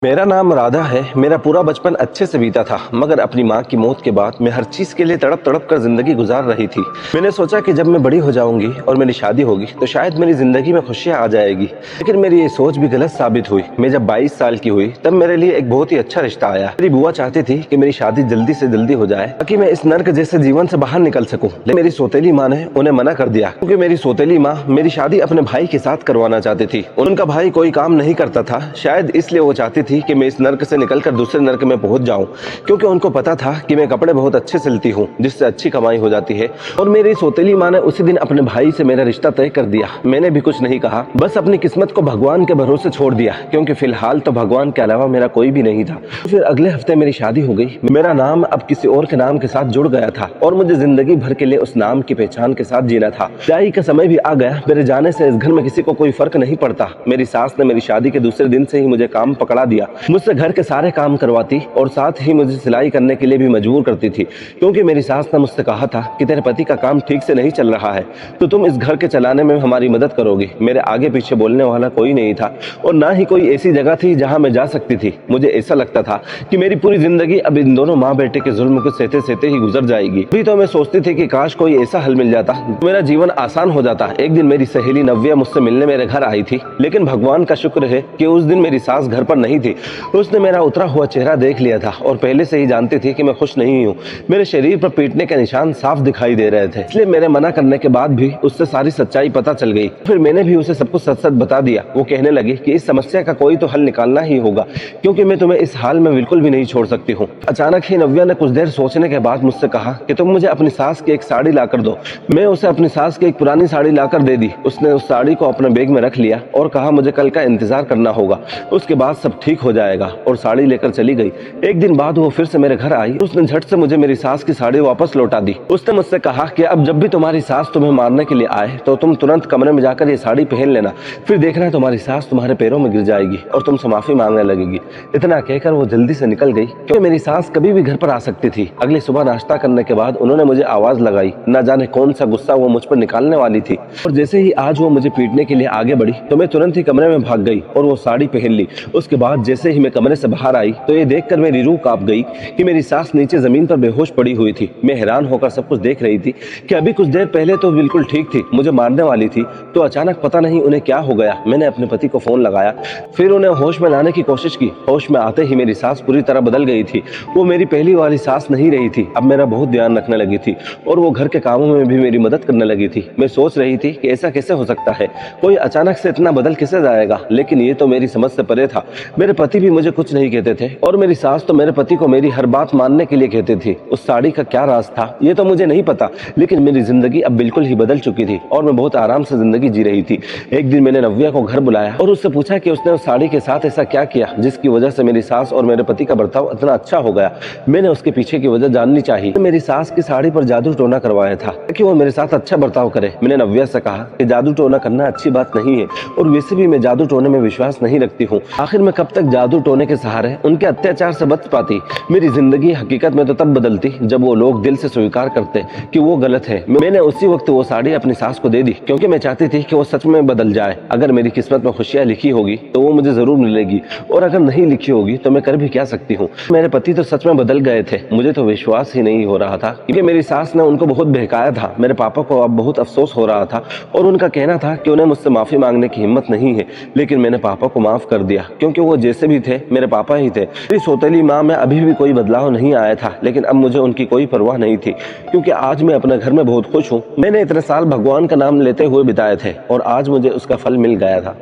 मेरा नाम राधा है। मेरा पूरा बचपन अच्छे से बीता था, मगर अपनी माँ की मौत के बाद मैं हर चीज़ के लिए तड़प तड़प कर जिंदगी गुजार रही थी। मैंने सोचा कि जब मैं बड़ी हो जाऊंगी और मेरी शादी होगी तो शायद मेरी जिंदगी में खुशियाँ आ जाएगी, लेकिन मेरी ये सोच भी गलत साबित हुई। मैं जब 22 साल की हुई तब मेरे लिए एक बहुत ही अच्छा रिश्ता आया। मेरी बुआ चाहती थी कि मेरी शादी जल्दी से जल्दी हो जाए ताकि मैं इस नर्क जैसे जीवन से बाहर निकल सकूं। लेकिन मेरी सौतेली माँ ने उन्हें मना कर दिया, क्योंकि मेरी सौतेली माँ मेरी शादी अपने भाई के साथ करवाना चाहती थी। उनका भाई कोई काम नहीं करता था, शायद इसलिए वो चाहती थी कि मैं इस नर्क से निकलकर दूसरे नर्क में पहुंच जाऊं, क्योंकि उनको पता था कि मैं कपड़े बहुत अच्छे सिलती हूं, जिससे अच्छी कमाई हो जाती है। और मेरी सौतेली माँ ने उसी दिन अपने भाई से मेरा रिश्ता तय कर दिया। मैंने भी कुछ नहीं कहा, बस अपनी किस्मत को भगवान के भरोसे छोड़ दिया, क्योंकि फिलहाल तो भगवान के अलावा मेरा कोई भी नहीं था। फिर अगले हफ्ते मेरी शादी हो गई। मेरा नाम अब किसी और के नाम के साथ जुड़ गया था और मुझे जिंदगी भर के लिए उस नाम की पहचान के साथ जीना था। विदाई का समय भी आ गया। मेरे जाने से इस घर में किसी को कोई फर्क नहीं पड़ता। मेरी सास ने मेरी शादी के दूसरे दिन से ही मुझे काम पकड़ा दिया। मुझसे घर के सारे काम करवाती और साथ ही मुझे सिलाई करने के लिए भी मजबूर करती थी, क्योंकि मेरी सास ने मुझसे कहा था कि तेरे पति का काम ठीक से नहीं चल रहा है, तो तुम इस घर के चलाने में हमारी मदद करोगी। मेरे आगे पीछे बोलने वाला कोई नहीं था और ना ही कोई ऐसी जगह थी जहां मैं जा सकती थी। मुझे ऐसा लगता था कि मेरी पूरी जिंदगी अब इन दोनों माँ बेटे के जुल्म को सहते सहते ही गुजर जाएगी। अभी तो मैं सोचती थी कि काश कोई ऐसा हल मिल जाता तो मेरा जीवन आसान हो जाता। एक दिन मेरी सहेली नव्या मुझसे मिलने मेरे घर आई थी, लेकिन भगवान का शुक्र है कि उस दिन मेरी सास घर पर नहीं थी। उसने मेरा उतरा हुआ चेहरा देख लिया था और पहले से ही जानती थी कि मैं खुश नहीं हूँ। मेरे शरीर पर पीटने के निशान साफ दिखाई दे रहे थे, इसलिए मेरे मना करने के बाद भी उससे सारी सच्चाई पता चल गई। फिर मैंने भी उसे सब कुछ सच सच बता दिया। वो कहने लगी कि इस समस्या का कोई तो हल निकालना ही होगा, क्योंकि मैं तुम्हें इस हाल में बिल्कुल भी नहीं छोड़ सकती हूँ। अचानक ही नव्या ने कुछ देर सोचने के बाद मुझसे कहा कि तुम मुझे अपनी सास की एक साड़ी लाकर दो। मैं उसे अपनी सास की एक पुरानी साड़ी लाकर दे दी। उसने उस साड़ी को अपने बैग में रख लिया और कहा मुझे कल का इंतजार करना होगा, उसके बाद सब ठीक हो जाएगा, और साड़ी लेकर चली गई। एक दिन बाद वो फिर से मेरे घर आई। उसने झट से मुझे मेरी सास की साड़ी वापस लौटा दी। उसने मुझसे कहा कि अब जब भी तुम्हारी सास तुम्हें मारने के लिए आए तो तुम तुरंत कमरे में जाकर ये साड़ी पहन लेना, फिर देखना तुम्हारी सास तुम्हारे पैरों में गिर जाएगी और तुमसे माफी मांगने लगेगी। इतना कहकर वो जल्दी से निकल गई, क्योंकि मेरी सास कभी भी घर पर आ सकती थी। अगली सुबह नाश्ता करने के बाद उन्होंने मुझे आवाज लगाई। न जाने कौन सा गुस्सा वो मुझ पर निकालने वाली थी, और जैसे ही आज वो मुझे पीटने के लिए आगे बढ़ी तो मैं तुरंत ही कमरे में भाग गई और वो साड़ी पहन ली। उसके बाद जैसे ही मैं कमरे से बाहर आई तो ये देखकर मेरी रूह कांप गई कि मेरी सास नीचे जमीन पर बेहोश पड़ी हुई थी। मैं हैरान होकर सब कुछ देख रही थी कि अभी कुछ देर पहले तो बिल्कुल ठीक थी, मुझे मारने वाली थी, तो अचानक पता नहीं उन्हें क्या हो गया। मैंने अपने पति को फोन लगाया, फिर उन्हें होश में लाने की कोशिश की। होश में आते ही मेरी सास पूरी तरह बदल गई थी। वो मेरी पहली वाली सास नहीं रही थी, अब मेरा बहुत ध्यान रखने लगी थी और वो घर के कामों में भी मेरी मदद करने लगी थी। मैं सोच रही थी कि ऐसा कैसे हो सकता है, कोई अचानक से इतना बदल कैसे जाएगा, लेकिन ये तो मेरी समझ से परे था। मेरे पति भी मुझे कुछ नहीं कहते थे और मेरी सास तो मेरे पति को मेरी हर बात मानने के लिए कहते थे। उस साड़ी का क्या राज था ये तो मुझे नहीं पता, लेकिन मेरी जिंदगी अब बिल्कुल ही बदल चुकी थी और मैं बहुत आराम से जिंदगी जी रही थी। एक दिन मैंने नव्या को घर बुलाया और उससे पूछा कि उसने उस साड़ी के साथ ऐसा क्या किया जिसकी वजह से मेरी सास और मेरे पति का बर्ताव इतना अच्छा हो गया। मैंने उसके पीछे की वजह जाननी चाहिए। मेरी सास की साड़ी पर जादू टोना करवाया था कि वो मेरे साथ अच्छा बर्ताव करे। मैंने नव्या से कहा कि जादू टोना करना अच्छी बात नहीं है और वैसे भी मैं जादू टोने में विश्वास नहीं रखती हूँ। आखिर मैं कब तक जादू टोने के सहारे उनके अत्याचार से बच पाती। मेरी जिंदगी हकीकत में तो तब बदलती जब वो लोग दिल से स्वीकार करते कि वो गलत है। मैंने उसी वक्त वो साड़ी अपनी सास को दे दी, क्योंकि मैं चाहती थी कि वो सच में बदल जाए। अगर मेरी किस्मत में खुशियां लिखी होगी तो वो मुझे जरूर मिलेगी, और अगर नहीं लिखी होगी तो मैं कर भी क्या सकती हूँ। मेरे पति तो सच में बदल गए थे, मुझे तो विश्वास ही नहीं हो रहा था, क्योंकि मेरी सास ने उनको बहुत बहकाया था। मेरे पापा को अब बहुत अफसोस हो रहा था और उनका कहना था कि उन्हें मुझसे माफी मांगने की हिम्मत नहीं है, लेकिन मैंने पापा को माफ कर दिया, क्योंकि वो जैसे भी थे मेरे पापा ही थे। मेरी सौतेली माँ में अभी भी कोई बदलाव नहीं आया था, लेकिन अब मुझे उनकी कोई परवाह नहीं थी, क्योंकि आज मैं अपने घर में बहुत खुश हूँ। मैंने इतने साल भगवान का नाम लेते हुए बिताए थे और आज मुझे उसका फल मिल गया था।